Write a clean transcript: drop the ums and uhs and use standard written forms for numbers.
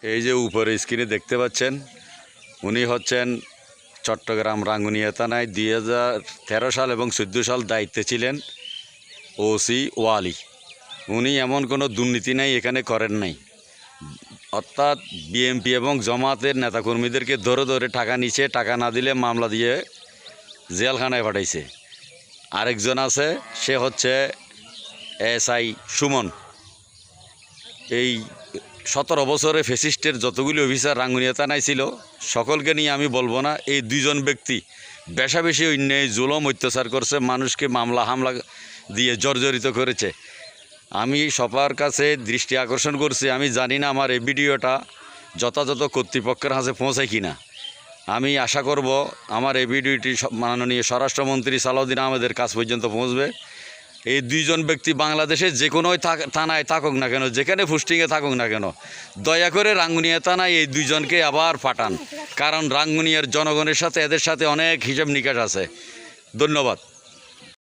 এই যে উপরে স্ক্রিনে দেখতে পাচ্ছেন, উনি হচ্ছেন চট্টগ্রাম রাঙ্গুনিয়া থানায় 2013 সাল এবং 14 সাল দায়িত্বে ছিলেন ওসি ওয়ালি। উনি এমন কোনো দুর্নীতি নাই এখানে করেন নাই, অর্থাৎ বিএমপি এবং জামাতের নেতাকর্মীদেরকে ধরে ধরে টাকা নিচ্ছে, টাকা না দিলে মামলা দিয়ে জেলখানায় পাঠাইছে। আরেকজন আছে, সে হচ্ছে SI সুমন। এই 17 বছরে ফেসিস্টের যতগুলি অফিসার রাঙ্গুনিয়া থানায় ছিল সকলকে নিয়ে আমি বলবো না, এই দুইজন ব্যক্তি বেশি অন্যায় জুলুম অত্যাচার করছে, মানুষকে মামলা হামলা দিয়ে জর্জরিত করেছে। আমি সবার কাছে দৃষ্টি আকর্ষণ করছি, আমি জানি না আমার এই ভিডিওটা যথাযথ কর্তৃপক্ষের কাছে পৌঁছায় কিনা। আমি আশা করব আমার এই ভিডিওটি মাননীয় স্বরাষ্ট্রমন্ত্রী সালাউদ্দিন আহমেদের কাছ পর্যন্ত পৌঁছবে। এই দুইজন ব্যক্তি বাংলাদেশে যে কোনো থানায় থাকুক না কেন, যেখানে পোস্টিংয়ে থাকুক না কেন, দয়া করে রাঙ্গুনিয়া থানায় এই দুইজনকে আবার পাঠান, কারণ রাঙ্গুনিয়ার জনগণের সাথে এদের সাথে অনেক হিসাব নিকাশ আছে। ধন্যবাদ।